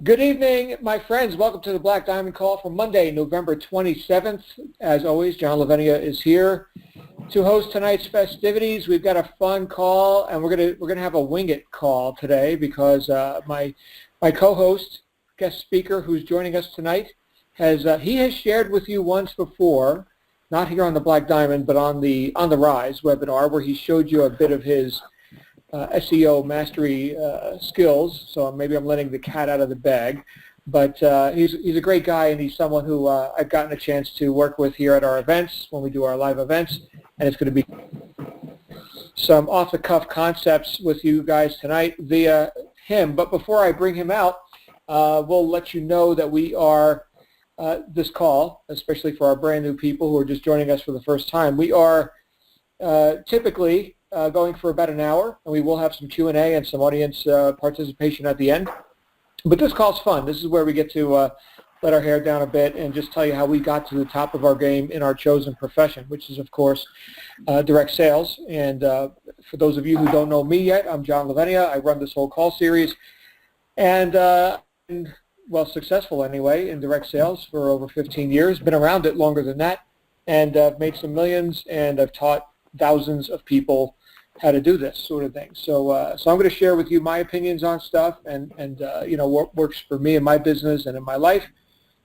Good evening, my friends. Welcome to the Black Diamond Call for Monday, November 27th. As always, John Lavenia is here to host tonight's festivities. We've got a fun call, and we're gonna have a wing it call today because my co-host, guest speaker, who's joining us tonight, has shared with you once before, not here on the Black Diamond, but on the Rise webinar, where he showed you a bit of his SEO mastery skills, so maybe I'm letting the cat out of the bag. But he's a great guy, and he's someone who I've gotten a chance to work with here at our events when we do our live events, and it's going to be some off-the-cuff concepts with you guys tonight via him. But before I bring him out, we'll let you know that we are, this call, especially for our brand new people who are just joining us for the first time, we are typically going for about an hour, and we will have some Q&A and some audience participation at the end. But this call's fun. This is where we get to let our hair down a bit and just tell you how we got to the top of our game in our chosen profession, which is, of course, direct sales. And for those of you who don't know me yet, I'm John Lavenia. I run this whole call series, and well, successful anyway in direct sales for over 15 years. Been around it longer than that, and I've made some millions, and I've taught thousands of people how to do this sort of thing. So I'm going to share with you my opinions on stuff and you know, what works for me in my business and in my life,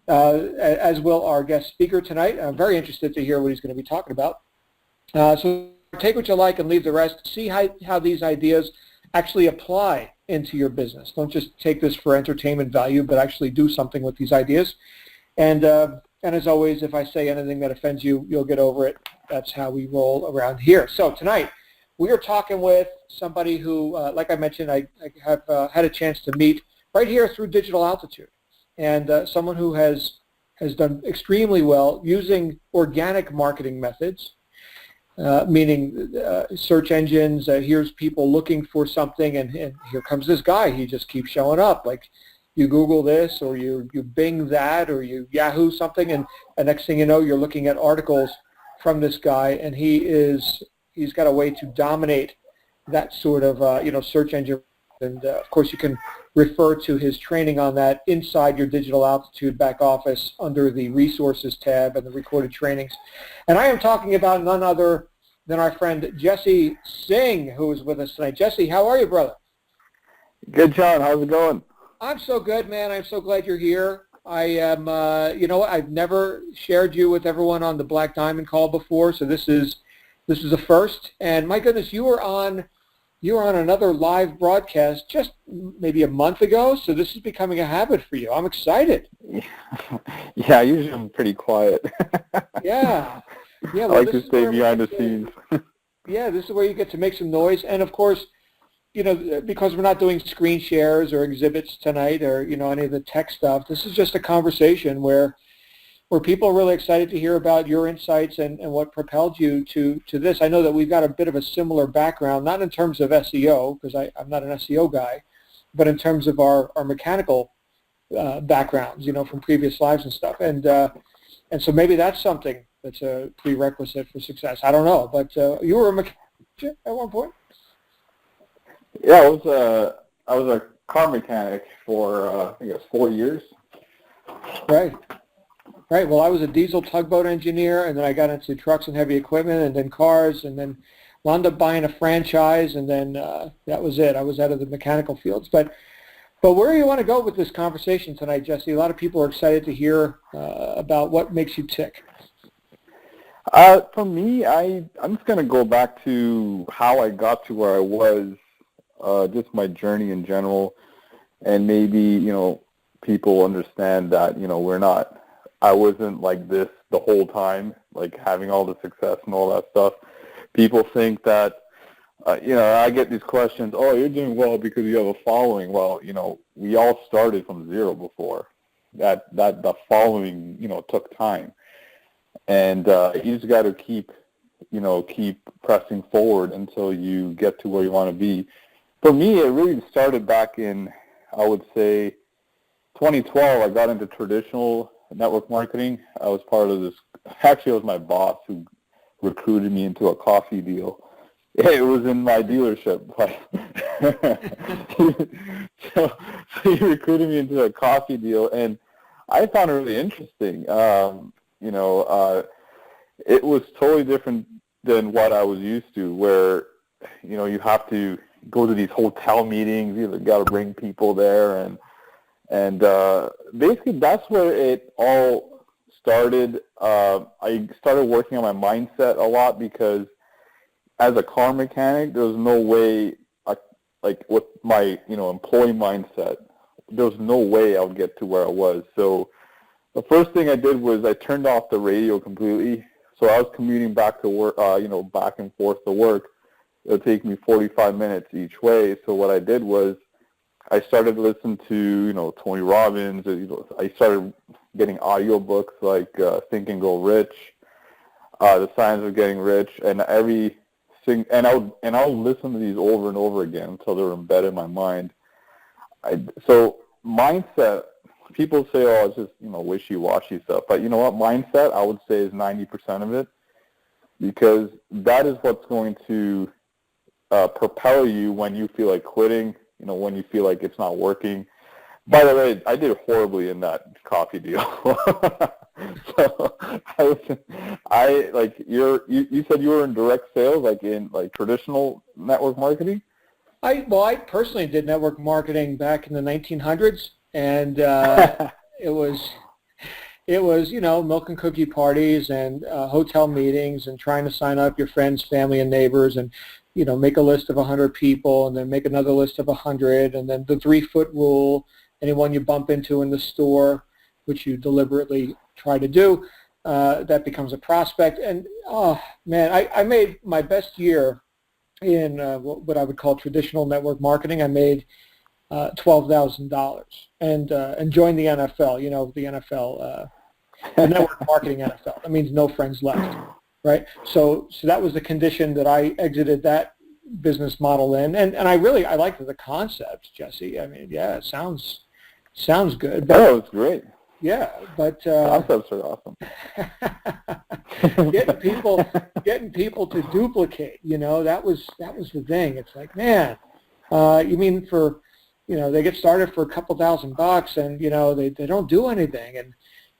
as will our guest speaker tonight. I'm very interested to hear what he's going to be talking about. So take what you like and leave the rest. See how these ideas actually apply into your business. Don't just take this for entertainment value, but actually do something with these ideas. And as always, if I say anything that offends you, you'll get over it. That's how we roll around here. So tonight, we are talking with somebody who, like I mentioned, I have had a chance to meet right here through Digital Altitude, and someone who has done extremely well using organic marketing methods, meaning search engines. Here's people looking for something, and here comes this guy. He just keeps showing up. Like you Google this, or you Bing that, or you Yahoo something, and the next thing you know, you're looking at articles from this guy, and he's got a way to dominate that sort of you know, search engine. And of course, you can refer to his training on that inside your Digital Altitude back office under the Resources tab and the recorded trainings. And I am talking about none other than our friend Jesse Singh, who is with us tonight. Jesse, how are you, brother? Good, John. How's it going? I'm so good, man. I'm so glad you're here. I am, you know, I've never shared you with everyone on the Black Diamond Call before, so this is a first. And my goodness, you were on another live broadcast just maybe a month ago, so this is becoming a habit for you. I'm excited. Yeah, usually I'm pretty quiet. Yeah. Well, I like to stay behind the scenes. Yeah, this is where you get to make some noise. And of course, you know, because we're not doing screen shares or exhibits tonight or, you know, any of the tech stuff, this is just a conversation where people are really excited to hear about your insights and what propelled you to this. I know that we've got a bit of a similar background, not in terms of SEO, because I'm not an SEO guy, but in terms of our mechanical backgrounds, you know, from previous lives and stuff. And so maybe that's something that's a prerequisite for success. I don't know, but you were a mechanic at one point? Yeah, I was a car mechanic for I think it was 4 years. Right. Well, I was a diesel tugboat engineer, and then I got into trucks and heavy equipment, and then cars, and then wound up buying a franchise, and then that was it. I was out of the mechanical fields. But where do you want to go with this conversation tonight, Jesse? A lot of people are excited to hear about what makes you tick. For me, I'm just going to go back to how I got to where I was, just my journey in general, and maybe, you know, people understand that, you know, I wasn't like this the whole time, like having all the success and all that stuff. People think that, you know, I get these questions, oh, you're doing well because you have a following. Well, you know, we all started from zero before. That the following, you know, took time. And you just got to keep pressing forward until you get to where you want to be. For me, it really started back in, I would say, 2012. I got into traditional network marketing. I was part of this. Actually, it was my boss who recruited me into a coffee deal. It was in my dealership. so he recruited me into a coffee deal, and I found it really interesting. It was totally different than what I was used to, where, you have to go to these hotel meetings. You got to bring people there, and basically that's where it all started. I started working on my mindset a lot because as a car mechanic, there was no way, like with my employee mindset, there was no way I would get to where I was. So the first thing I did was I turned off the radio completely. So I was commuting back to work, back and forth to work. It would take me 45 minutes each way. So what I did was I started listening to, Tony Robbins. I started getting audiobooks like Think and Grow Rich, The Science of Getting Rich, and I would listen to these over and over again until they were embedded in my mind. So mindset, people say, oh, it's just, wishy-washy stuff. But you know what? Mindset, I would say, is 90% of it, because that is what's going to propel you when you feel like quitting, when you feel like it's not working. By the way, I did horribly in that coffee deal. So you said you were in direct sales, like in traditional network marketing? I personally did network marketing back in the 1900s, and it was milk and cookie parties and hotel meetings and trying to sign up your friends, family, and neighbors, and make a list of 100 people, and then make another list of 100, and then the 3-foot rule. Anyone you bump into in the store, which you deliberately try to do, that becomes a prospect. And oh man, I made my best year in what I would call traditional network marketing. I made $12,000 and joined the NFL. The NFL, the network marketing NFL. That means no friends left, right? So that was the condition that I exited that business model in, and I liked the concept, Jesse. I mean, yeah, it sounds good. But, oh, it's great. Yeah, but concepts are awesome. getting people to duplicate, that was the thing. It's like, man, you mean for, they get started for a couple $1,000 and they don't do anything, and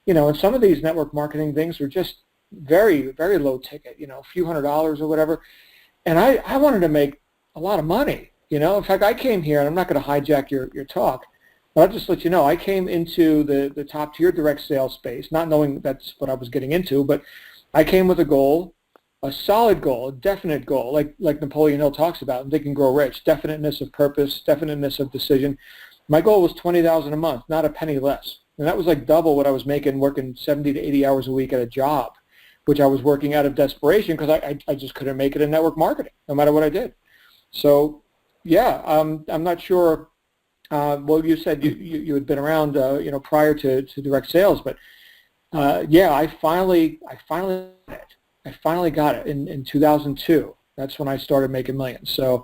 and some of these network marketing things are just very, very low ticket, a few $100s or whatever, and I wanted to make a lot of money, In fact, I came here, and I'm not going to hijack your talk, but I'll just let you know, I came into the top tier direct sales space, not knowing that's what I was getting into, but I came with a goal, a solid goal, a definite goal, like Napoleon Hill talks about in Think and Grow Rich, definiteness of purpose, definiteness of decision. My goal was $20,000 a month, not a penny less. And that was like double what I was making working 70 to 80 hours a week at a job, which I was working out of desperation because I just couldn't make it in network marketing, no matter what I did. So, yeah, I'm not sure. Well, you said you had been around, prior to direct sales, but yeah, I finally got it in 2002. That's when I started making millions. So,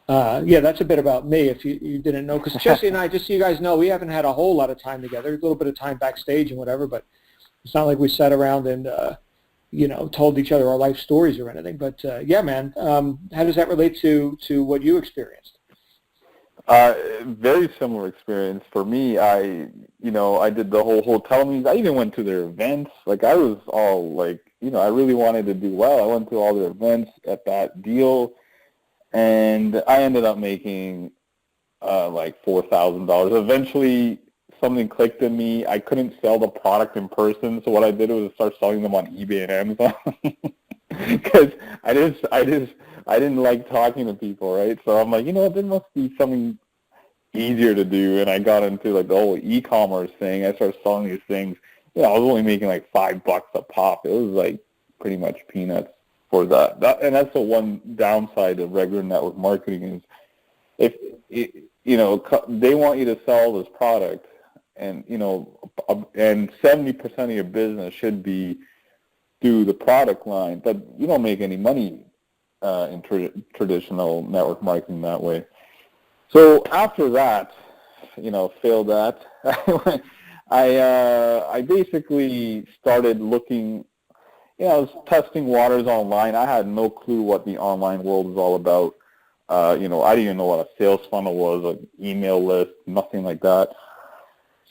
yeah, that's a bit about me if you didn't know, because Jesse and I, just so you guys know, we haven't had a whole lot of time together, a little bit of time backstage and whatever, but it's not like we sat around and, told each other our life stories or anything. But, yeah, man, how does that relate to what you experienced? Very similar experience for me. I did the whole hotel meetings. I even went to their events. Like, I was all like, I really wanted to do well. I went to all their events at that deal, and I ended up making like $4,000. Eventually, something clicked in me. I couldn't sell the product in person, so what I did was start selling them on eBay and Amazon because I didn't like talking to people, right? So I'm like, there must be something easier to do, and I got into like the whole e-commerce thing. I started selling these things. I was only making like $5 a pop. It was like pretty much peanuts for that. And that's the one downside of regular network marketing is if they want you to sell this product, and and 70% of your business should be through the product line, but you don't make any money in traditional network marketing that way. So after that, failed that, I basically started looking, I was testing waters online. I had no clue what the online world was all about. I didn't even know what a sales funnel was, an email list, nothing like that.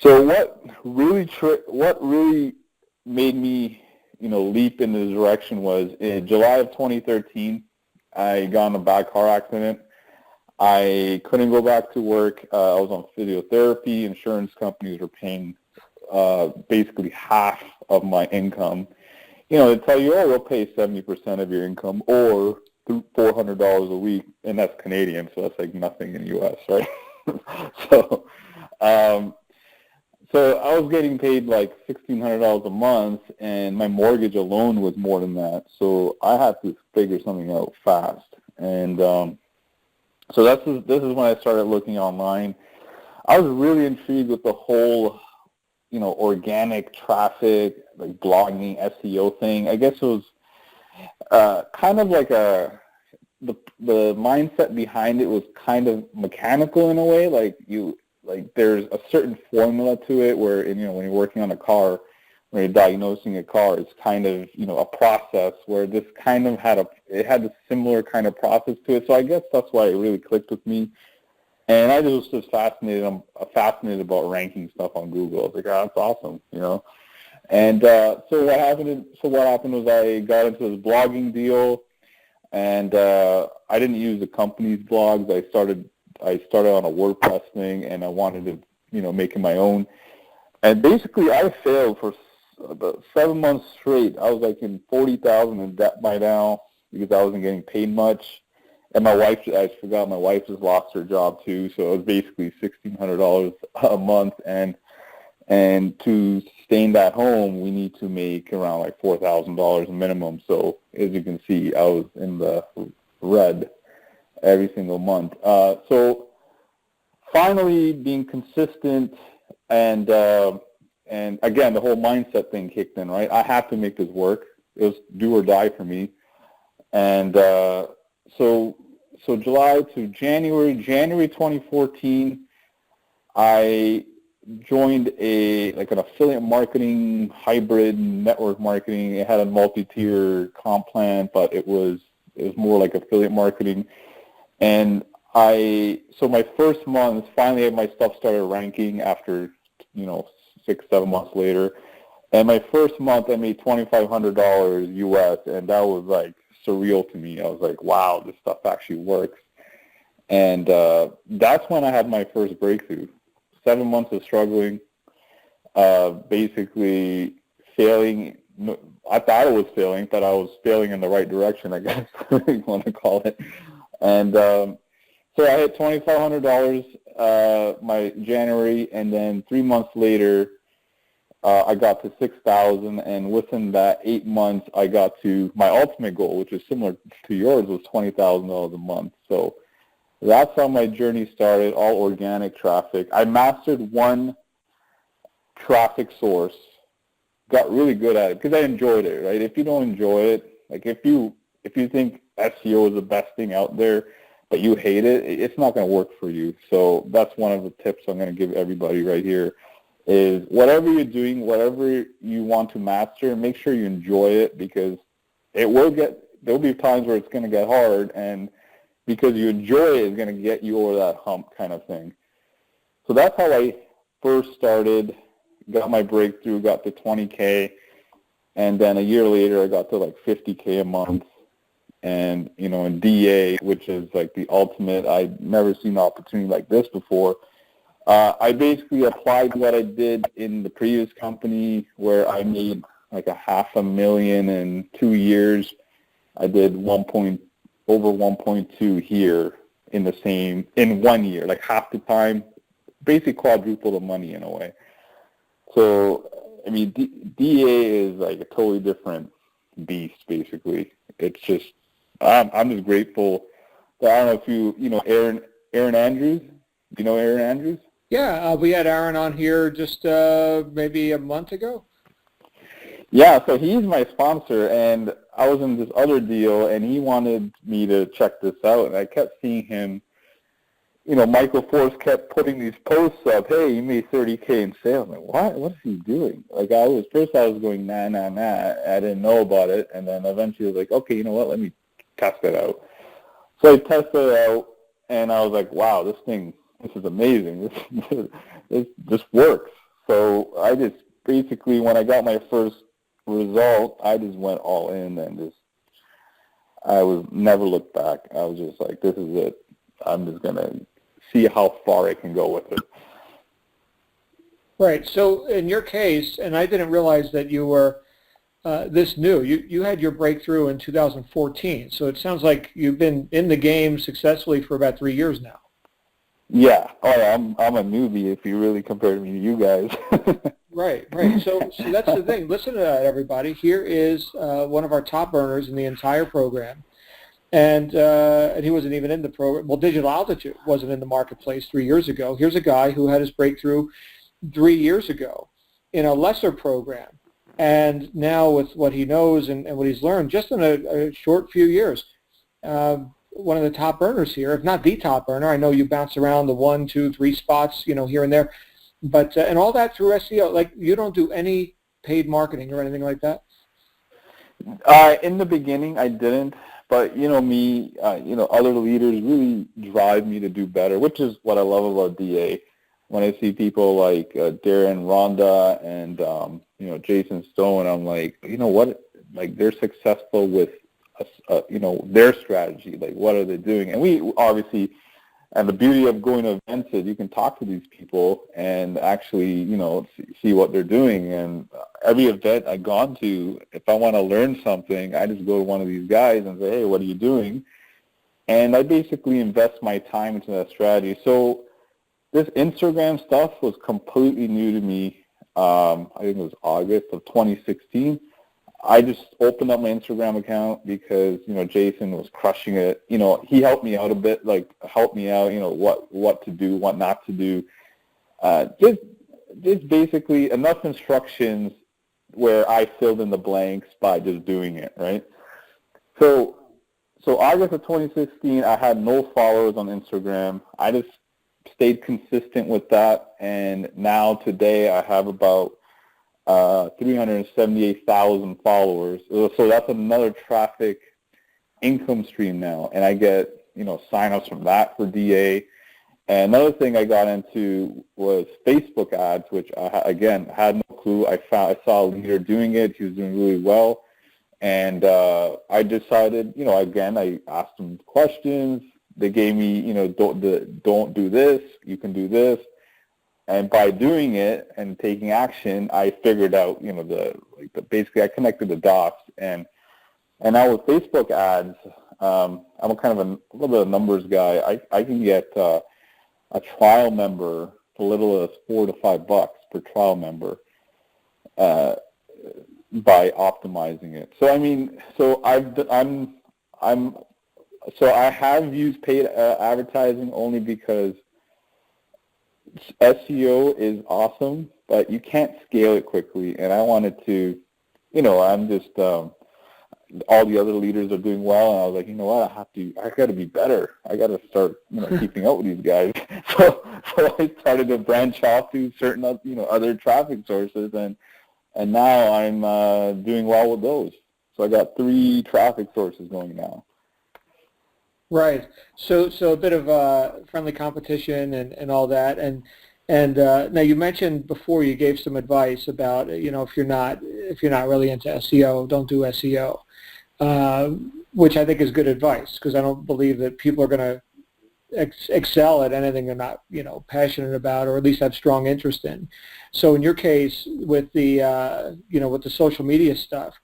So what really made me, leap in this direction was in July of 2013, I got in a bad car accident. I couldn't go back to work. I was on physiotherapy. Insurance companies were paying basically half of my income. They tell you, oh, we'll pay 70% of your income or $400 a week, and that's Canadian, so that's like nothing in the U.S., right? so, so I was getting paid like $1,600 a month, and my mortgage alone was more than that. So I had to figure something out fast, and so this is when I started looking online. I was really intrigued with the whole, organic traffic, like blogging, SEO thing. I guess it was kind of like the mindset behind it was kind of mechanical in a way. Like there's a certain formula to it where, when you're working on a car, when you're diagnosing a car, it's kind of, a process where this kind of had a similar kind of process to it. So I guess that's why it really clicked with me. And I was just fascinated. I'm fascinated about ranking stuff on Google. I was like, oh, that's awesome, And so what happened was I got into this blogging deal, and I didn't use the company's blogs. I started on a WordPress thing, and I wanted to, make it my own. And basically, I failed for about 7 months straight. I was like in $40,000 in debt by now because I wasn't getting paid much. And my wife, I forgot, my wife just lost her job too, so it was basically $1,600 a month. And to sustain that home, we need to make around like $4,000 minimum. So as you can see, I was in the red every single month. So finally, being consistent and again, the whole mindset thing kicked in, right? I have to make this work. It was do or die for me. And so July to January 2014, I joined an affiliate marketing hybrid network marketing. It had a multi-tier comp plan, but it was more like affiliate marketing. And so my first month, finally my stuff started ranking after 6-7 months later. And my first month I made $2,500 US, and that was like surreal to me. I was like, wow, this stuff actually works. And that's when I had my first breakthrough. 7 months of struggling, basically failing. I thought I was failing, but I was failing in the right direction, I guess you want to call it. And so I hit $2,500 my January, and then 3 months later, I got to 6,000, and within that 8 months, I got to my ultimate goal, which is similar to yours, was $20,000 a month. So that's how my journey started, all organic traffic. I mastered one traffic source, got really good at it because I enjoyed it, right? If you don't enjoy it, like if you think SEO is the best thing out there, but you hate it, it's not going to work for you. So that's one of the tips I'm going to give everybody right here is whatever you're doing, whatever you want to master, make sure you enjoy it because there'll be times where it's going to get hard, and because you enjoy it, it's going to get you over that hump kind of thing. So that's how I first started, got my breakthrough, got to 20K, and then a year later I got to like 50K a month. And, in DA, which is like the ultimate, I'd never seen an opportunity like this before. I basically applied what I did in the previous company where I made like $500,000 in 2 years. I did over 1.2 here in 1 year, like half the time, basically quadruple the money in a way. So, I mean, DA is like a totally different beast, basically. It's just, I'm just grateful that, I don't know if you know Aaron Andrews. You know Aaron Andrews? Yeah, we had Aaron on here just maybe a month ago. Yeah, so he's my sponsor, and I was in this other deal, and he wanted me to check this out, and I kept seeing him. Michael Force kept putting these posts up. Hey, you made 30K in sales. I'm like, what is he doing? Like I was going, nah. I didn't know about it, and then eventually I was like, okay, you know what? Let me test it out. So I tested it out, and I was like, wow, this is amazing. This works. So I just basically, when I got my first result, I just went all in and I was never looked back. I was just like, this is it. I'm just going to see how far I can go with it. Right. So in your case, and I didn't realize that you were this new. You had your breakthrough in 2014. So it sounds like you've been in the game successfully for about 3 years now. Yeah. Oh, yeah. I'm a newbie if you really compare me to you guys. Right. So that's the thing. Listen to that, everybody. Here is one of our top earners in the entire program. And he wasn't even in the program. Well, Digital Altitude wasn't in the marketplace 3 years ago. Here's a guy who had his breakthrough 3 years ago in a lesser program. And now with what he knows and what he's learned just in a short few years, one of the top earners here, if not the top earner. I know you bounce around the 1, 2, 3 spots, here and there. But and all that through SEO. Like, you don't do any paid marketing or anything like that? In the beginning, I didn't. But, me, other leaders really drive me to do better, which is what I love about DA. When I see people like Darren Rhonda and, Jason Stone, I'm like, you know what? Like, they're successful with, their strategy. Like, what are they doing? And we obviously, and the beauty of going to events is you can talk to these people and actually, see what they're doing. And every event I've gone to, if I want to learn something, I just go to one of these guys and say, hey, what are you doing? And I basically invest my time into that strategy. So this Instagram stuff was completely new to me. I think it was August of 2016. I just opened up my Instagram account because, Jason was crushing it. He helped me out a bit, helped me out, what to do, what not to do. Just basically enough instructions where I filled in the blanks by just doing it, right? So August of 2016, I had no followers on Instagram. I just stayed consistent with that, and now today I have about 378,000 followers. So that's another traffic income stream now, and I get signups from that for DA. And another thing I got into was Facebook ads, which I had no clue. I saw a leader doing it. He was doing really well, and I decided, again, I asked them questions. They gave me, don't do this. You can do this. And by doing it and taking action, I figured out, basically I connected the dots. And now with Facebook ads, I'm a kind of a little bit of a numbers guy. I can get a trial member for little as $4 to $5 per trial member by optimizing it. So I have used paid advertising only because SEO is awesome, but you can't scale it quickly. And I wanted to, I'm just, all the other leaders are doing well, and I was like, you know what, I got to be better. I got to start, keeping up with these guys. So I started to branch off to certain, other traffic sources, and now I'm doing well with those. So I got 3 traffic sources going now. Right. So a bit of friendly competition and all that. And now you mentioned before, you gave some advice about, if you're not really into SEO, don't do SEO, which I think is good advice, because I don't believe that people are going to excel at anything they're not, passionate about, or at least have strong interest in. So in your case, with the, with the social media stuff,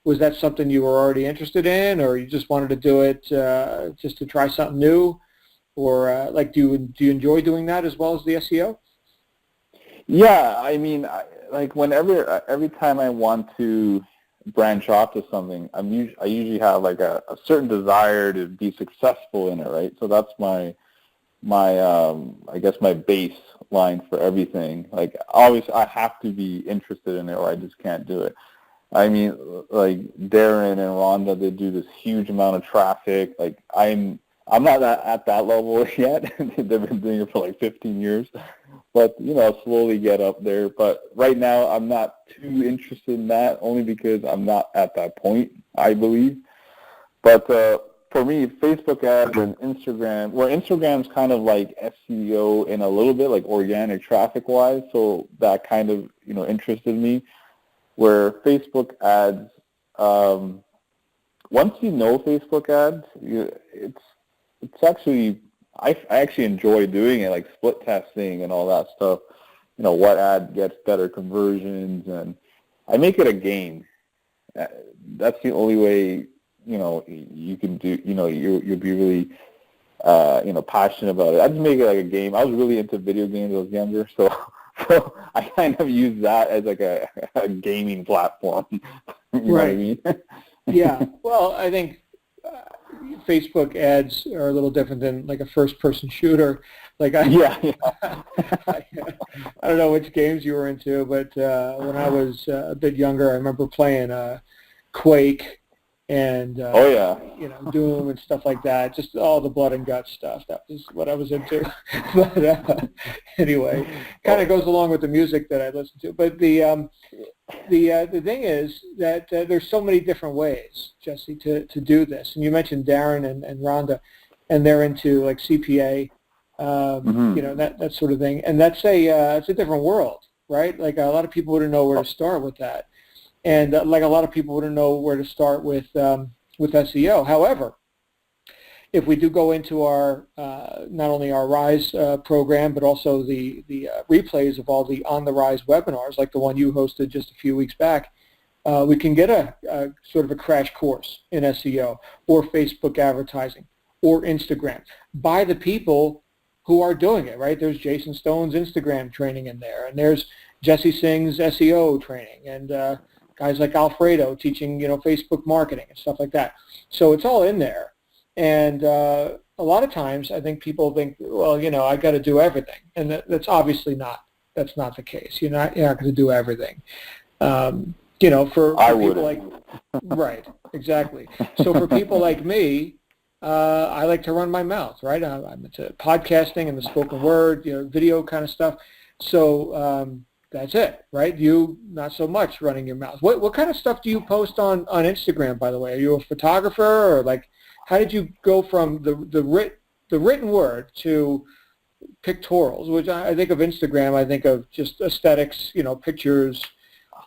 was that something you were already interested in, or you just wanted to do it just to try something new? Or do you enjoy doing that as well as the SEO? Yeah, every time I want to branch off to something, I usually have a certain desire to be successful in it, right? So that's my I guess my baseline for everything. Obviously I have to be interested in it, or I just can't do it. Darren and Rhonda, they do this huge amount of traffic. I'm not at that level yet. They've been doing it for 15 years, but I'll slowly get up there. But right now, I'm not too interested in that, only because I'm not at that point, I believe. But for me, Facebook ads and Instagram, where Instagram's kind of like SEO in a little bit, like organic traffic-wise, so that kind of, interested me. Where Facebook ads, once you know Facebook ads, it's actually, I actually enjoy doing it, like split testing and all that stuff. What ad gets better conversions, and I make it a game. That's the only way, you can do, you'll be really, passionate about it. I just make it like a game. I was really into video games when I was younger, so I kind of use that as like a gaming platform. You know what I mean? Yeah. Well, I think Facebook ads are a little different than like a first-person shooter. Like I don't know which games you were into, but when I was a bit younger, I remember playing Quake and Doom and stuff like that. Just all the blood and guts stuff. That was what I was into. But anyway, kind of goes along with the music that I listen to. But the thing is that there's so many different ways, Jesse, to do this. And you mentioned Darren and Rhonda, and they're into like CPA, that sort of thing. And that's it's a different world, right? Like a lot of people wouldn't know where to start with that. And like a lot of people wouldn't know where to start with SEO. However, if we do go into our not only our Rise program, but also the replays of all the On the Rise webinars, like the one you hosted just a few weeks back, we can get a sort of a crash course in SEO or Facebook advertising or Instagram by the people who are doing it, right? There's Jason Stone's Instagram training in there, and there's Jesse Singh's SEO training, and guys like Alfredo teaching, Facebook marketing and stuff like that. So it's all in there. And a lot of times I think people think, well, I got to do everything. And that's obviously that's not the case. You're not going to do everything. For people like, right, exactly. So for people like me, I like to run my mouth, right? I'm into podcasting and the spoken word, video kind of stuff. So that's it, right? You, not so much running your mouth. What kind of stuff do you post on Instagram, by the way? Are you a photographer, or like, how did you go from the written word to pictorials? Which I think of Instagram, I think of just aesthetics, pictures,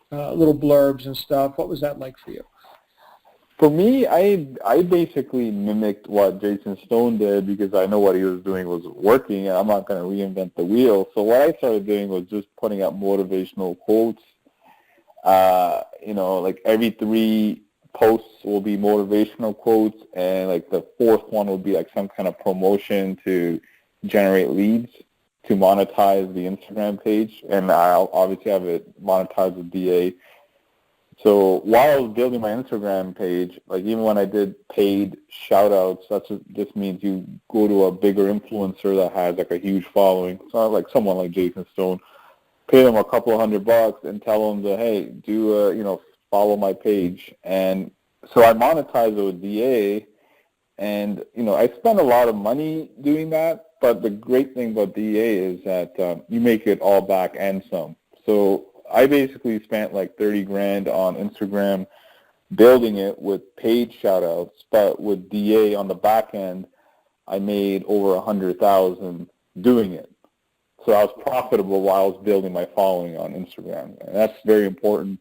little blurbs and stuff. What was that like for you? For me, I basically mimicked what Jason Stone did because I know what he was doing was working, and I'm not going to reinvent the wheel. So what I started doing was just putting up motivational quotes. Like every 3 posts will be motivational quotes, and like the 4th one will be like some kind of promotion to generate leads to monetize the Instagram page, and I'll obviously have it monetized with DA. So while I was building my Instagram page, like even when I did paid shout-outs, just means you go to a bigger influencer that has like a huge following. So like someone like Jason Stone, pay them a couple of $100 and tell them to, hey, do follow my page. And so I monetize it with DA, and I spend a lot of money doing that. But the great thing about DA is that you make it all back and some. So I basically spent like $30,000 on Instagram building it with paid shout-outs, but with DA on the back end, I made over $100,000 doing it. So I was profitable while I was building my following on Instagram, and that's very important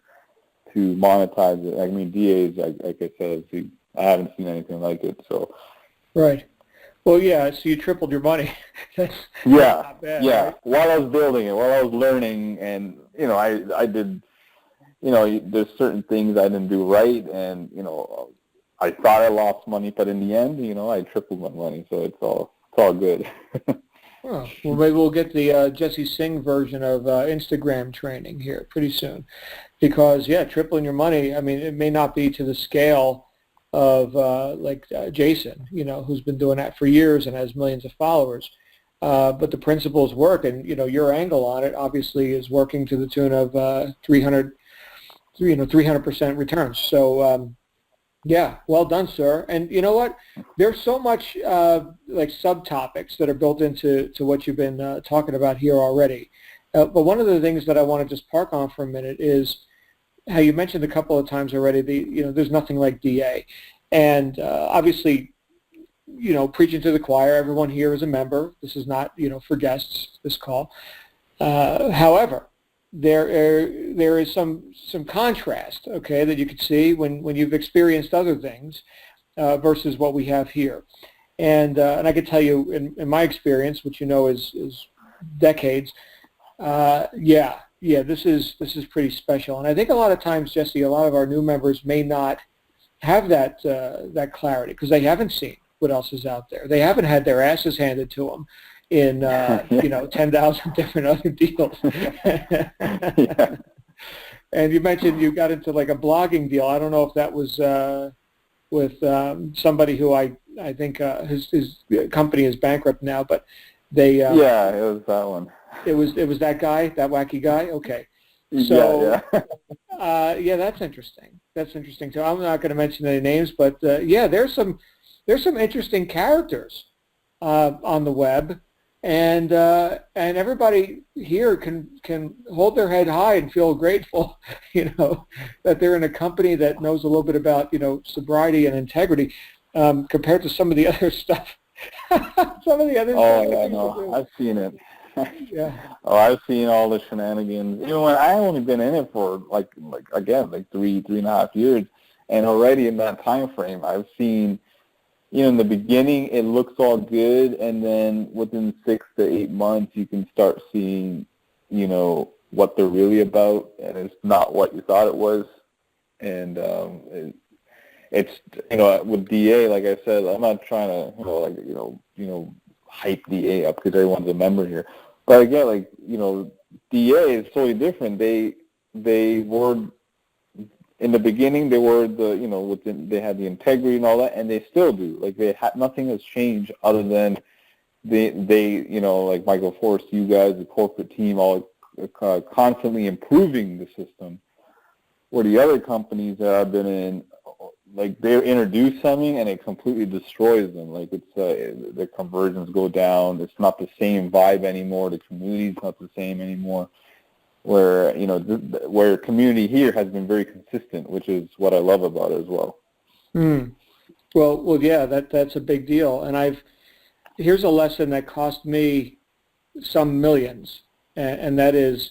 to monetize it. I mean, DA is like I said, I haven't seen anything like it. So right. Well, yeah, so you tripled your money. That's not bad, right? While I was building it, while I was learning, and, I did, there's certain things I didn't do right, and, I thought I lost money, but in the end, I tripled my money, so it's all good. Well, maybe we'll get the Jesse Singh version of Instagram training here pretty soon, because, tripling your money, I mean, it may not be to the scale of Jason, who's been doing that for years and has millions of followers. But the principles work, and, your angle on it obviously is working to the tune of 300% returns. So, well done, sir. And you know what? There's so much like subtopics that are built into what you've been talking about here already. But one of the things that I want to just park on for a minute is how you mentioned a couple of times already, there's nothing like DA. And obviously, preaching to the choir. Everyone here is a member. This is not, for guests, this call. However, there is some contrast, okay, that you could see when you've experienced other things versus what we have here. And I can tell you in my experience, which is decades, this is pretty special. And I think a lot of times, Jesse, a lot of our new members may not have that clarity because they haven't seen what else is out there. They haven't had their asses handed to them in 10,000 different other deals. Yeah. And you mentioned you got into like a blogging deal. I don't know if that was with somebody who I think his company is bankrupt now, but they yeah, it was that one. It was that guy, that wacky guy. Okay, so yeah. That's interesting. That's interesting too. I'm not going to mention any names, but there's some interesting characters on the web, and everybody here can hold their head high and feel grateful, that they're in a company that knows a little bit about sobriety and integrity compared to some of the other stuff. Some of the other stuff. Oh yeah, no, I've seen it. Yeah. Oh, I've seen all the shenanigans. When I only been in it for like 3.5 years, and already in that time frame, I've seen, in the beginning it looks all good, and then within 6 to 8 months you can start seeing, what they're really about, and it's not what you thought it was, and it's with DA, like I said, I'm not trying to hype DA up because everyone's a member here. But again, DA is totally different. They were in the beginning. They were they had the integrity and all that, and they still do. Nothing has changed other than they like Michael Forrest, you guys, the corporate team, all constantly improving the system. Where the other companies that I've been in, they introduce something and it completely destroys them. The conversions go down. It's not the same vibe anymore. The community's not the same anymore. Where where community here has been very consistent, which is what I love about it as well. Well, yeah, that's a big deal. And here's a lesson that cost me some millions, and that is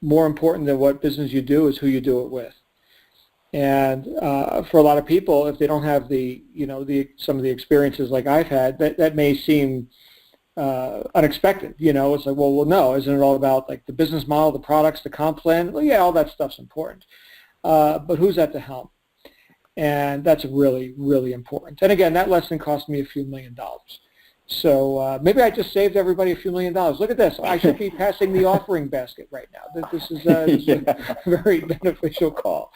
more important than what business you do is who you do it with. And for a lot of people, if they don't have some of the experiences like I've had, that may seem unexpected. It's like, well, no, isn't it all about the business model, the products, the comp plan? Well, yeah, all that stuff's important. But who's at the helm? And that's really, really important. And again, that lesson cost me a few $1 million. So maybe I just saved everybody a few $1 million. Look at this. I should be passing the offering basket right now. This is a very beneficial call.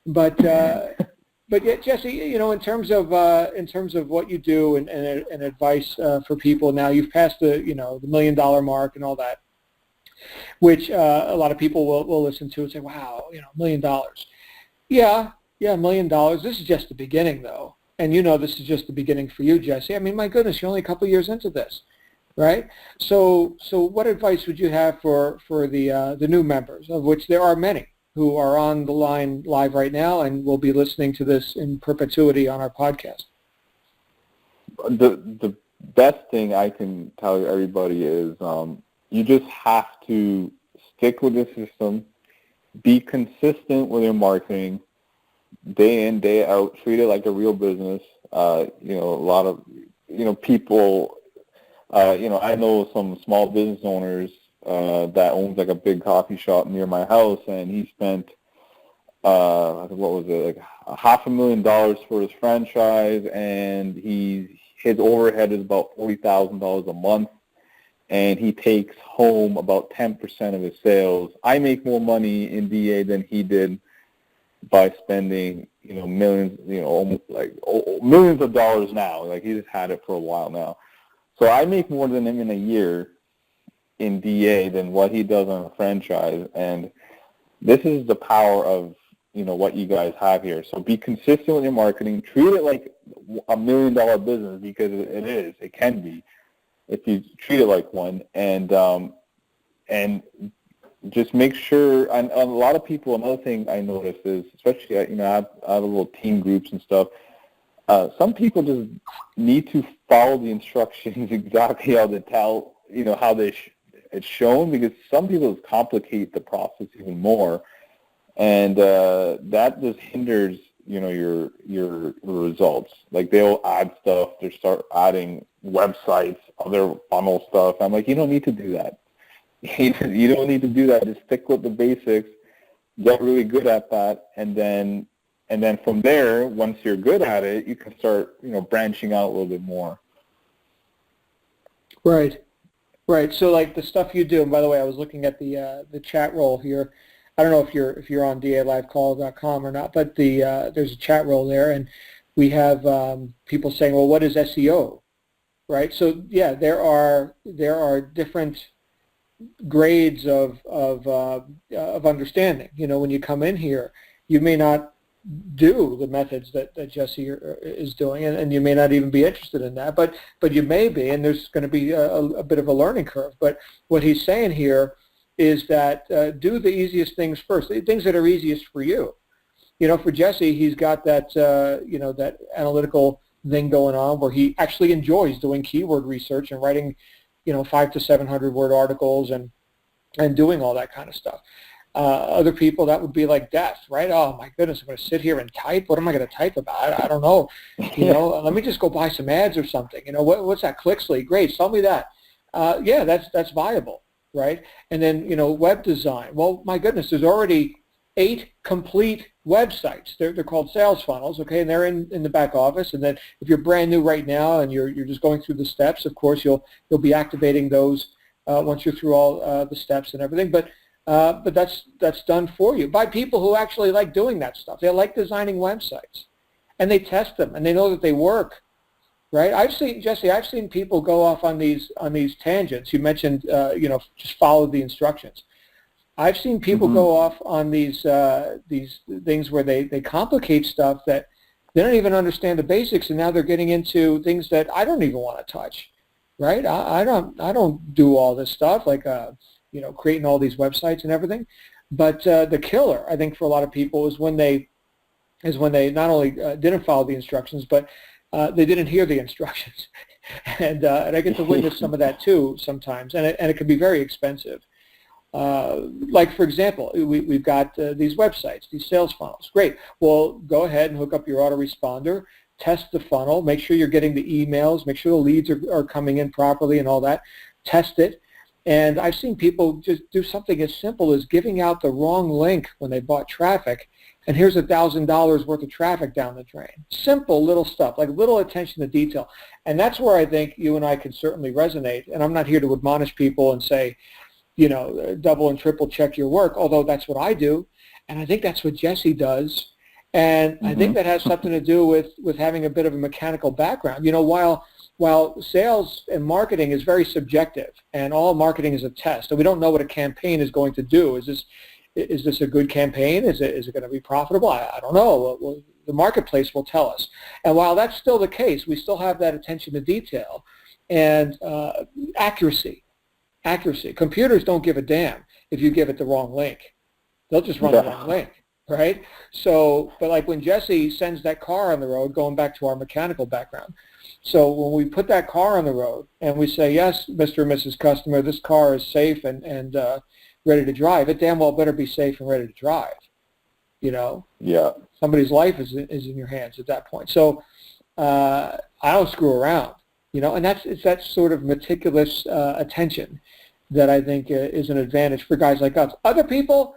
But yeah, Jesse, in terms of what you do and advice for people now, you've passed the $1 million mark and all that, which a lot of people will listen to and say, wow, $1 million. Yeah, $1 million. This is just the beginning, though, and this is just the beginning for you, Jesse. I mean, my goodness, you're only a couple of years into this, right? So what advice would you have for the new members, of which there are many, who are on the line live right now and will be listening to this in perpetuity on our podcast? The best thing I can tell everybody is you just have to stick with the system, be consistent with your marketing, day in, day out, treat it like a real business. A lot of, people, I know some small business owners that owns a big coffee shop near my house, and he spent $500,000 for his franchise, and his overhead is about $40,000 a month, and he takes home about 10% of his sales. I make more money in DA than he did by spending millions, almost millions of dollars now. He just had it for a while now, so I make more than him in a year in DA than what he does on a franchise, and this is the power of what you guys have here. So be consistent with your marketing, treat it like $1 million business, because it can be if you treat it like one, and just make sure. And a lot of people, another thing I noticed is, especially I have little team groups and stuff. Some people just need to follow the instructions exactly how they tell, how it's shown, because some people complicate the process even more, and that just hinders, your results. Like, they'll add stuff, they start adding websites, other funnel stuff. I'm like, you don't need to do that. You don't need to do that. Just stick with the basics, get really good at that, and then from there, once you're good at it, you can start, branching out a little bit more. Right. Right. So like the stuff you do, and by the way, I was looking at the chat roll here. I don't know if you're on dalivecall.com or not, but there's a chat roll there, and we have people saying, well, what is SEO? Right. So yeah, there are different grades of understanding. When you come in here, you may not do the methods that Jesse is doing, and you may not even be interested in that, but you may be, and there's going to be a bit of a learning curve. But what he's saying here is that do the easiest things first, the things that are easiest for you. For Jesse, he's got that that analytical thing going on where he actually enjoys doing keyword research and writing 500 to 700 word articles and doing all that kind of stuff. Other people, that would be like death, right? Oh my goodness, I'm going to sit here and type. What am I going to type about? I don't know. Let me just go buy some ads or something. What's that Clixley? Great, sell me that. Yeah, that's viable, right? And then web design. Well, my goodness, there's already 8 complete websites. They're called sales funnels, okay, and they're in the back office. And then if you're brand new right now and you're just going through the steps, of course you'll be activating those once you're through all the steps and everything. But that's done for you by people who actually like doing that stuff. They like designing websites, and they test them, and they know that they work, right? I've seen people go off on these tangents. You mentioned, just follow the instructions. I've seen people go off on these things where they complicate stuff that they don't even understand the basics, and now they're getting into things that I don't even want to touch, right? I don't do all this stuff like creating all these websites and everything. But the killer, I think, for a lot of people is when they not only didn't follow the instructions, but they didn't hear the instructions. And I get to witness some of that too sometimes, and it can be very expensive. Like, for example, we've got these websites, these sales funnels. Great. Well, go ahead and hook up your autoresponder, test the funnel, make sure you're getting the emails, make sure the leads are coming in properly and all that. Test it. And I've seen people just do something as simple as giving out the wrong link when they bought traffic, and here's $1,000 worth of traffic down the drain. Simple little stuff, like little attention to detail. And that's where I think you and I can certainly resonate. And I'm not here to admonish people and say, double and triple check your work, although that's what I do. And I think that's what Jesse does. And I think that has something to do with having a bit of a mechanical background. While sales and marketing is very subjective, and all marketing is a test, and we don't know what a campaign is going to do. Is this a good campaign? Is it going to be profitable? I don't know. Well, the marketplace will tell us. And while that's still the case, we still have that attention to detail and accuracy. Computers don't give a damn if you give it the wrong link. They'll just run the wrong link, right? So, but like when Jesse sends that car on the road, going back to our mechanical background, so when we put that car on the road and we say, yes, Mr. and Mrs. Customer, this car is safe and ready to drive, it damn well better be safe and ready to drive. Yeah. Somebody's life is in your hands at that point. So I don't screw around, and it's that sort of meticulous attention that I think is an advantage for guys like us. Other people,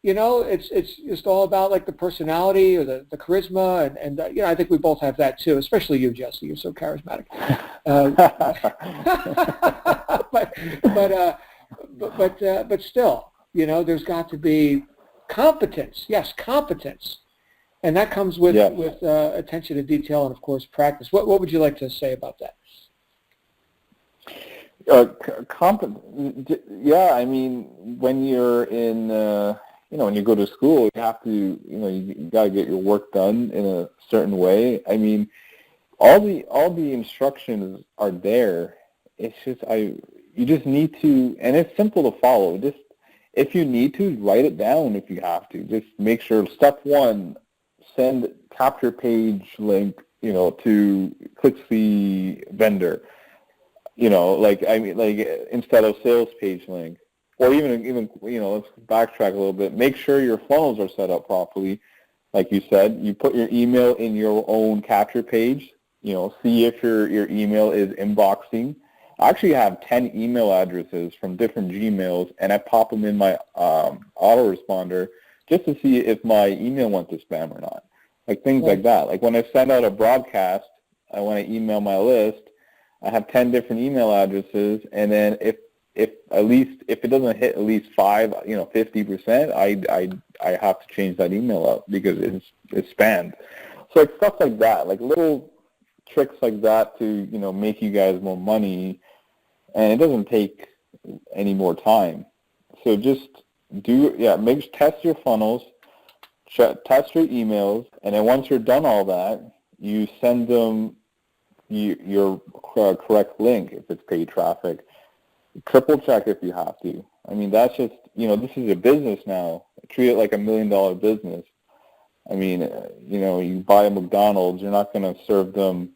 it's just all about like the personality or the charisma, and I think we both have that too, especially you, Jesse. You're so charismatic. But still, there's got to be competence. Yes, competence, and that comes with attention to detail and of course practice. What would you like to say about that? Yeah, I mean, when you're in, when you go to school, you have to, you got to get your work done in a certain way. I mean, all the instructions are there. It's just you just need to, and it's simple to follow. Just if you need to, write it down if you have to. Just make sure step 1, send capture page link, to clicks the vendor, instead of sales page link, or even let's backtrack a little bit. Make sure your funnels are set up properly. Like you said, you put your email in your own capture page. See if your email is inboxing. I actually have 10 email addresses from different Gmails, and I pop them in my autoresponder just to see if my email went to spam or not. Like things like that. Like when I send out a broadcast, when I email my list, I have 10 different email addresses, and then if it doesn't hit at least 50%, I have to change that email out because it's spammed. So like stuff like that, like little tricks like that to make you guys more money, and it doesn't take any more time. So just test your funnels, test your emails, and then once you're done all that, you send them your correct link if it's paid traffic. Triple check if you have to. I mean, that's just, this is a business now. Treat it like $1 million business. I mean, you buy a McDonald's, you're not going to serve them,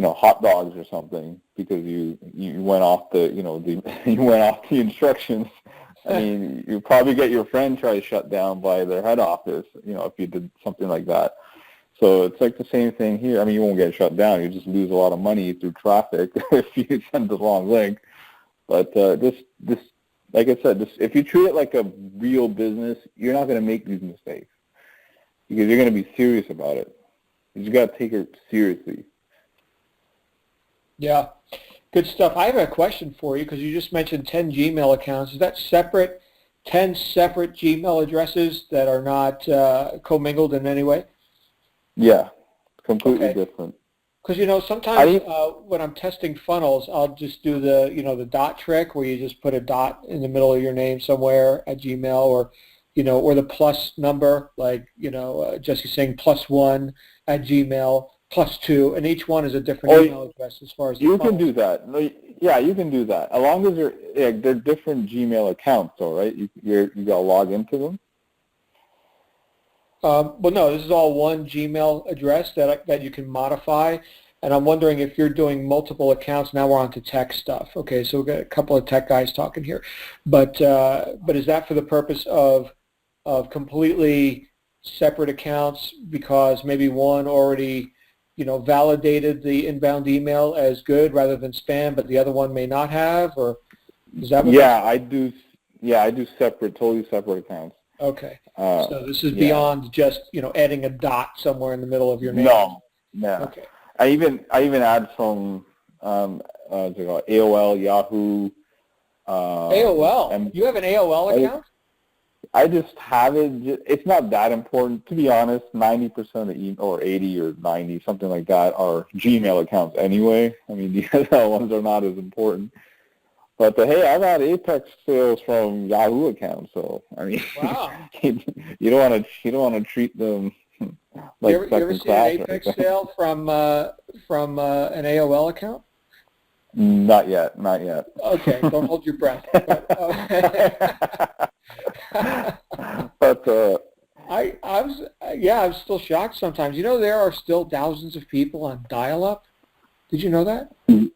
hot dogs or something because you went off the, you went off the instructions. I mean, you probably get your franchise shut down by their head office, if you did something like that. So it's like the same thing here. I mean, you won't get shut down. You just lose a lot of money through traffic if you send the wrong link. But this, like I said, if you treat it like a real business, you're not going to make these mistakes because you're going to be serious about it. You just got to take it seriously. Yeah, good stuff. I have a question for you because you just mentioned 10 Gmail accounts. Is that 10 separate Gmail addresses that are not commingled in any way? Yeah, completely different. Because, sometimes when I'm testing funnels, I'll just do the, the dot trick where you just put a dot in the middle of your name somewhere at Gmail or the plus number, like, Jesse Singh +1 at Gmail, +2, and each one is a different email address as far as the you funnel. can do that. Yeah, you can do that. As long as they're different Gmail accounts, though, right? You got to log into them. Well, no, this is all one Gmail address that you can modify, and I'm wondering if you're doing multiple accounts. Now we're on to tech stuff. Okay, so we've got a couple of tech guys talking here, but is that for the purpose of completely separate accounts because maybe one already validated the inbound email as good rather than spam, but the other one may not have, or is that what? Yeah, I do. Yeah, I do totally separate accounts. Okay. So this is beyond just, adding a dot somewhere in the middle of your name. No. Okay. I even add some AOL, Yahoo. AOL? You have an AOL account? I just have it. It's not that important, to be honest. 90% of or 80 or 90, something like that, are Gmail accounts anyway. I mean, the other ones are not as important. But hey, I've had Apex sales from Yahoo accounts, so I mean, wow. you don't want to treat them like you ever seen an Apex sale from an AOL account? Not yet. Okay, don't hold your breath. But I'm still shocked sometimes. There are still thousands of people on dial-up. Did you know that? I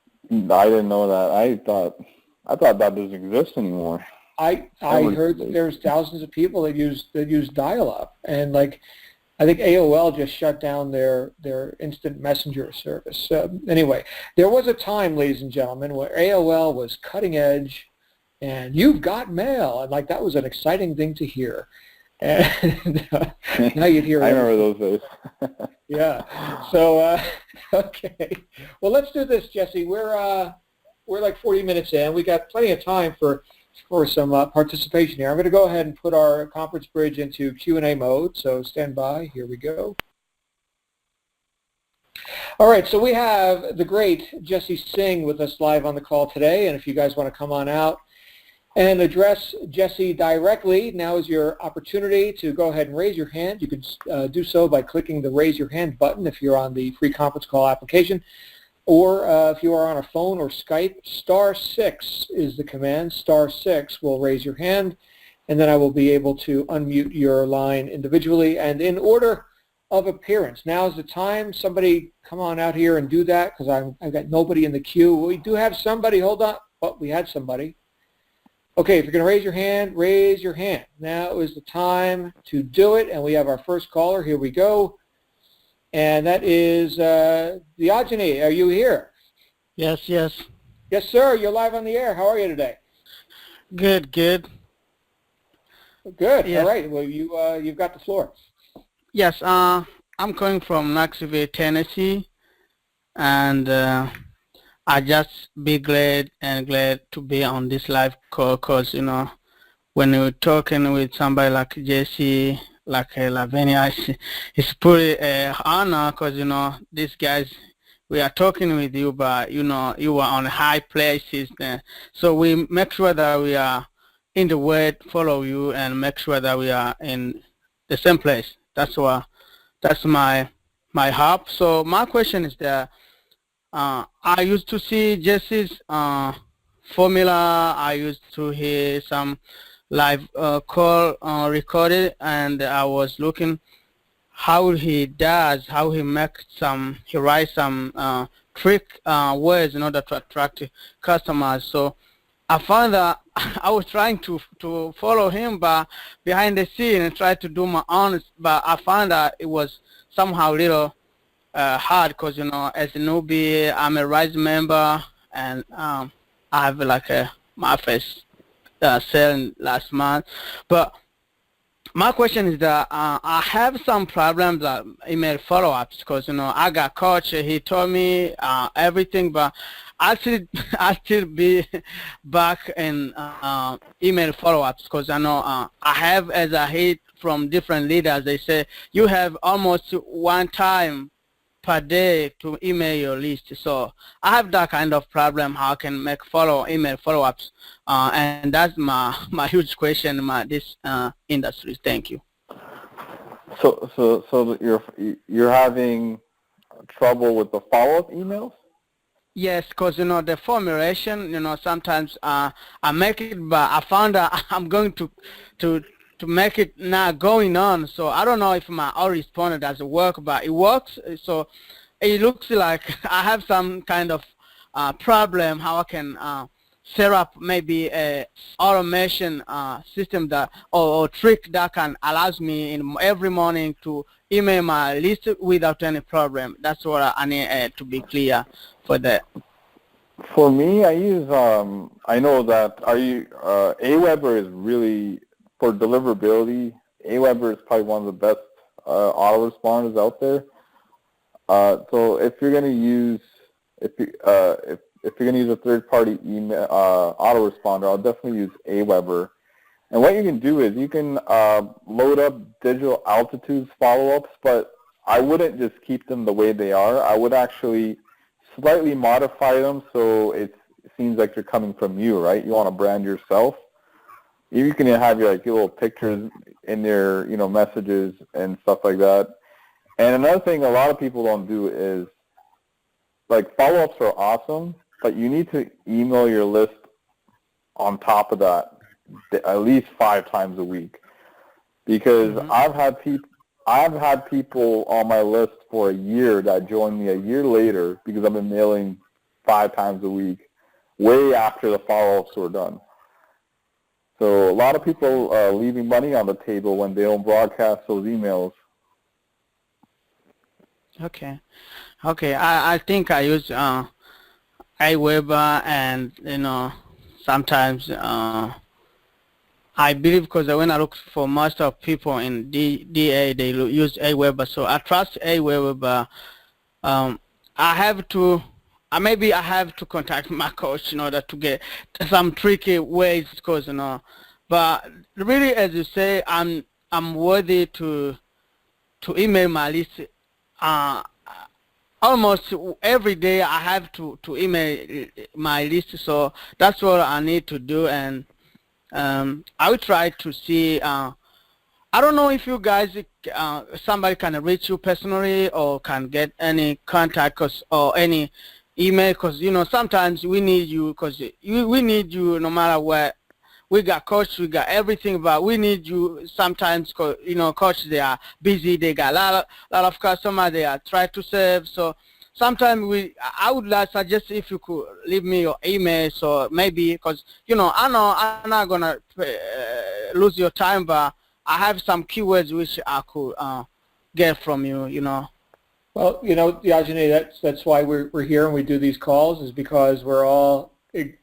didn't know that. I thought that doesn't exist anymore. I heard that there's thousands of people that use dial-up, and I think AOL just shut down their instant messenger service. Anyway, there was a time, ladies and gentlemen, where AOL was cutting edge, and you've got mail, and that was an exciting thing to hear. And now you'd hear. I remember those days. Yeah. So okay. Well, let's do this, Jesse. We're like 40 minutes in. We got plenty of time for some participation here. I'm going to go ahead and put our conference bridge into Q&A mode, so stand by. Here we go. All right, so we have the great Jesse Singh with us live on the call today, and if you guys want to come on out and address Jesse directly, now is your opportunity to go ahead and raise your hand. You can do so by clicking the Raise Your Hand button if you're on the free conference call application. Or if you are on a phone or Skype, *6 is the command. *6 will raise your hand, and then I will be able to unmute your line individually and in order of appearance. Now is the time. Somebody come on out here and do that because I've got nobody in the queue. We do have somebody. Hold on. Oh, we had somebody. Okay, if you're going to raise your hand, raise your hand. Now is the time to do it, and we have our first caller. Here we go. And that is Diogene. Are you here? Yes, yes. Yes, sir. You're live on the air. How are you today? Good, good. Good. Yes. All right. Well, you've got the floor. Yes, I'm coming from Knoxville, Tennessee, and I just be glad to be on this live call because, when you're talking with somebody like Jesse, like Lavinia, it's pretty honor because, these guys, we are talking with you, but, you are on high places. So we make sure that we are in the word, follow you, and make sure that we are in the same place. That's my hope. So my question is that I used to see Jesse's formula. I used to hear some live call recorded, and I was looking how he writes some trick words in order to attract customers. So I found that I was trying to follow him, but behind the scene and try to do my own. But I found that it was somehow a little hard because, as a newbie, I'm a RISE member, and I have my first sale last month. But my question is that I have some problems at email follow-ups because, I got coach. He told me everything, but I still be back in email follow-ups because I know I have, as I heard from different leaders, they say you have almost one time per day to email your list. So I have that kind of problem, how I can make email follow-ups, and that's my huge question in this industry. Thank you. So you're having trouble with the follow-up emails? Yes, because the formulation, sometimes I make it, but I found that I'm going to make it not going on. So I don't know if my autoresponder doesn't work, but it works. So it looks like I have some kind of problem how I can set up maybe a automation system that or trick that can allows me in every morning to email my list without any problem. That's what I need to be clear for that. For me, I use I know that Aweber is really, for deliverability, Aweber is probably one of the best autoresponders out there. So if you're going to use if you're going to use a third-party email autoresponder, I'll definitely use Aweber. And what you can do is you can load up digital altitudes follow-ups, but I wouldn't just keep them the way they are. I would actually slightly modify them so it seems like they're coming from you, right? You want to brand yourself. You can have your little pictures in their messages and stuff like that. And another thing a lot of people don't do is follow-ups are awesome, but you need to email your list on top of that at least 5 times a week, because I've had people on my list for a year that joined me a year later because I've been mailing 5 times a week, way after the follow-ups were done. So a lot of people leaving money on the table when they don't broadcast those emails. Okay. I think I use Aweber, and sometimes I believe because when I look for most of people in DA, they use Aweber, so I trust Aweber, but I have to contact my coach in order to get some tricky ways, because but really, as you say, I'm worthy to email my list. Almost every day I have to email my list, so that's what I need to do, and I will try to see. I don't know if you guys, somebody can reach you personally or can get any contact or any email, because sometimes we need you, because we need you no matter we got coach, we got everything, but we need you sometimes. Coach, they are busy. They got a lot of customers. They are trying to serve. So sometimes I would like suggest if you could leave me your email. So maybe because I know I'm not gonna lose your time, but I have some keywords which I could get from you. Well, Yajane, that's why we're here and we do these calls, is because we're all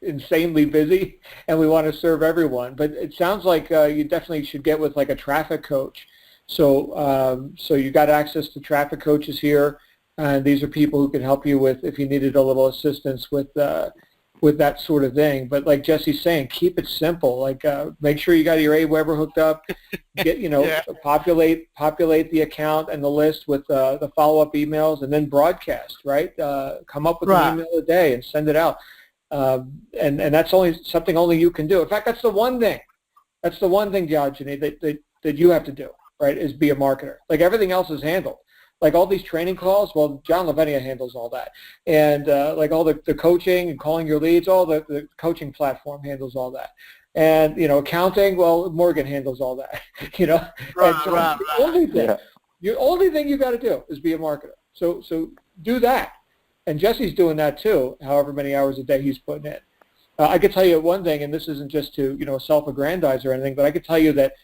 insanely busy and we want to serve everyone. But it sounds like you definitely should get with like a traffic coach. So you got access to traffic coaches here, and these are people who can help you with if you needed a little assistance with that sort of thing. But like Jesse's saying, keep it simple. Like make sure you got your AWeber hooked up. Get Yeah. populate the account and the list with the follow-up emails, and then broadcast. Right, come up with an email a day and send it out. And that's something only you can do. In fact, that's the one thing. That's the one thing, Diogene, that you have to do. Right, is be a marketer. Like everything else is handled. Like all these training calls, well, John Lavenia handles all that. And like all the coaching and calling your leads, all the coaching platform handles all that. And, accounting, well, Morgan handles all that, The only thing you got to do is be a marketer. So do that. And Jesse's doing that too, however many hours a day he's putting in. I could tell you one thing, and this isn't just to, self-aggrandize or anything, but I could tell you that,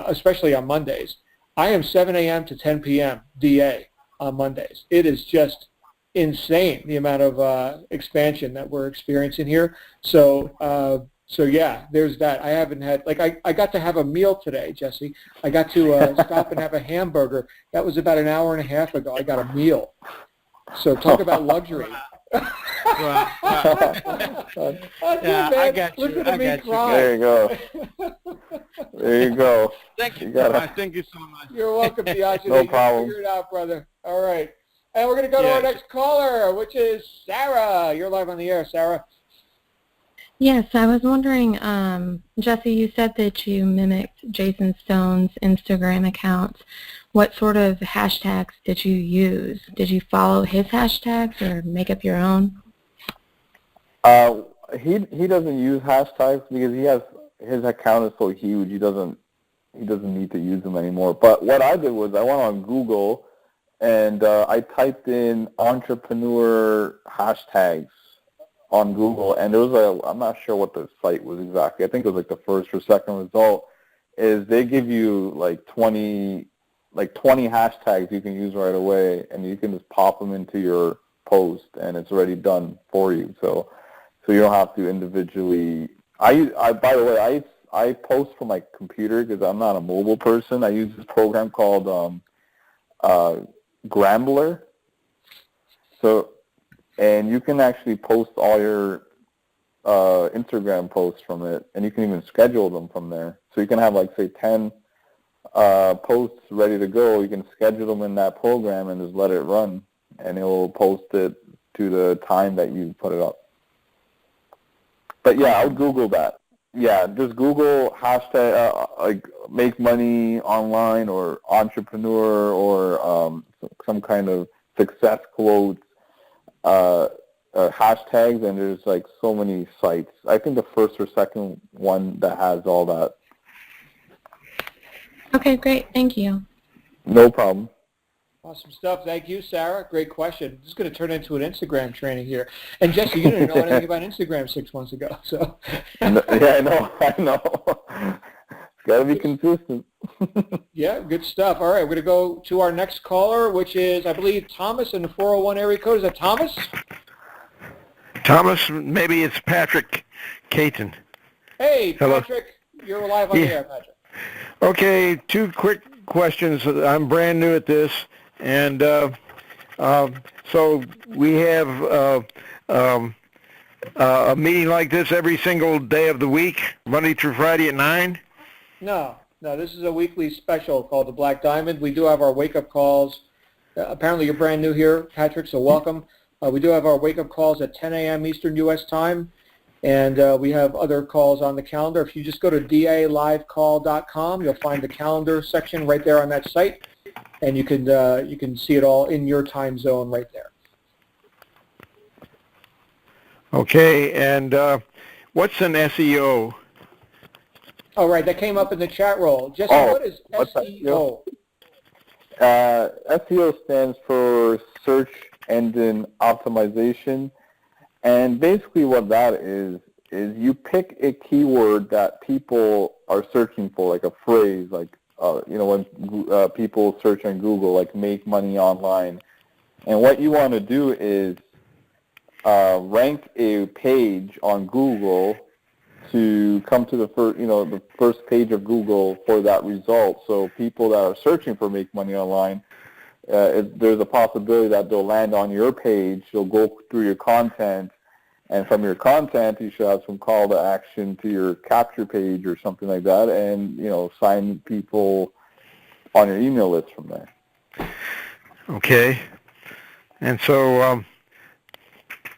especially on Mondays, I am 7 a.m. to 10 p.m. DA on Mondays. It is just insane, the amount of expansion that we're experiencing here. So yeah, there's that. I haven't had, I got to have a meal today, Jesse. I got to stop and have a hamburger. That was about an hour and a half ago. I got a meal. So talk about luxury. Right. Yeah, I got you. Listen to me cry. There you go. There you go. Thank you You so gotta- much. Thank you so much. You're welcome, Diogene. No problem. Figure it out, brother. All right. And we're going to go to our next caller, which is Sarah. You're live on the air, Sarah. Yes, I was wondering, Jesse, you said that you mimicked Jason Stone's Instagram accounts. What sort of hashtags did you use? Did you follow his hashtags or make up your own? He doesn't use hashtags because his account is so huge. He doesn't need to use them anymore. But what I did was I went on Google and I typed in entrepreneur hashtags on Google, and there was I'm not sure what the site was exactly. I think it was like the first or second result is they give you like 20 hashtags you can use right away, and you can just pop them into your post, and it's already done for you. So you don't have to individually. By the way, I post from my computer because I'm not a mobile person. I use this program called Grambler. And you can actually post all your Instagram posts from it, and you can even schedule them from there. So you can have, like, say, 10 posts ready to go. You can schedule them in that program and just let it run, and it will post it to the time that you put it up. But, yeah, I would Google that. Yeah, just Google hashtag, like, make money online or entrepreneur or some kind of success quotes. Hashtags, and there's like so many sites. I think the first or second one that has all that. Okay, great. Thank you. No problem. Awesome stuff. Thank you, Sarah. Great question. This is going to turn into an Instagram training here. And Jesse, you didn't know anything about Instagram 6 months ago, so. Yeah, I know. It's got to be consistent. Yeah, good stuff. All right, we're going to go to our next caller, which is, I believe, Thomas in the 401 area code. Is that Thomas? Thomas, maybe it's Patrick Caton. Hey, Hello. Patrick. You're live on the air, Patrick. Okay, 2 quick questions. I'm brand new at this, and so we have a meeting like this every single day of the week, Monday through Friday at 9? No, this is a weekly special called the Black Diamond. We do have our wake-up calls. Apparently you're brand new here, Patrick, so welcome. We do have our wake-up calls at 10 a.m. Eastern U.S. time, and we have other calls on the calendar. If you just go to dalivecall.com, you'll find the calendar section right there on that site, and you can see it all in your time zone right there. Okay, and what's an SEO? Oh, right, that came up in the chat roll. Jesse, Oh, what is what's that? SEO? SEO stands for search engine optimization, and basically what that is you pick a keyword that people are searching for, like a phrase, like when people search on Google, like make money online, and what you want to do is rank a page on Google to come to the first page of Google for that result. So people that are searching for make money online, there's a possibility that they'll land on your page. They'll go through your content, and from your content, you should have some call to action to your capture page or something like that, and sign people on your email list from there. Okay. And so,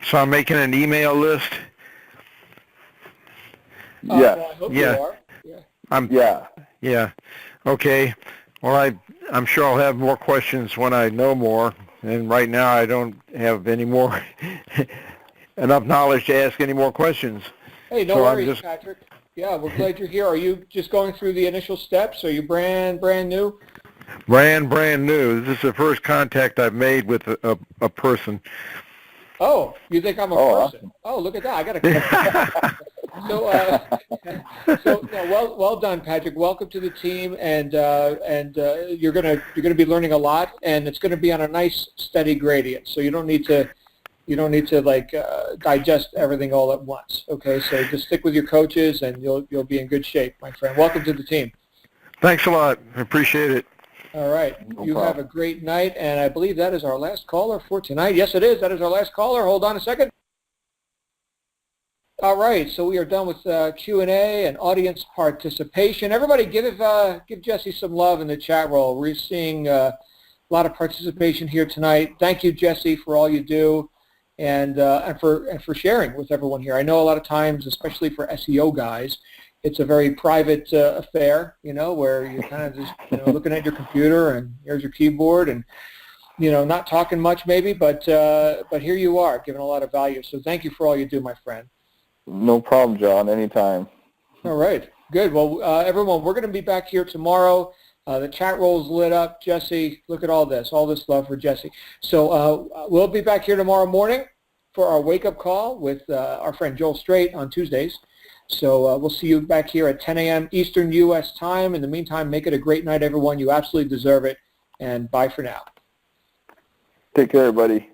so I'm making an email list. Yeah. Well, I hope Yeah. you are. Yeah. Yeah. Okay. Well, I'm sure I'll have more questions when I know more, and right now I don't have any more enough knowledge to ask any more questions. Hey, no So I'm worries, just- Patrick. Yeah, we're glad you're here. Are you just going through the initial steps? Are you brand new? Brand new. This is the first contact I've made with a person. Oh, you think I'm a person? Awesome. Oh, look at that. I got to. So well done, Patrick. Welcome to the team, and you're gonna be learning a lot, and it's gonna be on a nice steady gradient. So you don't need to digest everything all at once. Okay, so just stick with your coaches, and you'll be in good shape, my friend. Welcome to the team. Thanks a lot. I appreciate it. All right. No You problem. have a great night, and I believe that is our last caller for tonight. Yes, it is. That is our last caller. Hold on a second. All right, so we are done with Q&A and audience participation. Everybody give Jesse some love in the chat roll. We're seeing a lot of participation here tonight. Thank you, Jesse, for all you do and for sharing with everyone here. I know a lot of times, especially for SEO guys, it's a very private affair, where you're kind of just looking at your computer and here's your keyboard and not talking much maybe, but here you are giving a lot of value. So thank you for all you do, my friend. No problem, John. Anytime. All right, good. Well, everyone, we're going to be back here tomorrow. The chat roll's lit up. Jesse, look at all this love for Jesse. So we'll be back here tomorrow morning for our wake-up call with our friend Joel Strait on Tuesdays. So we'll see you back here at 10 a.m. Eastern U.S. time. In the meantime, make it a great night, everyone. You absolutely deserve it. And bye for now. Take care, everybody.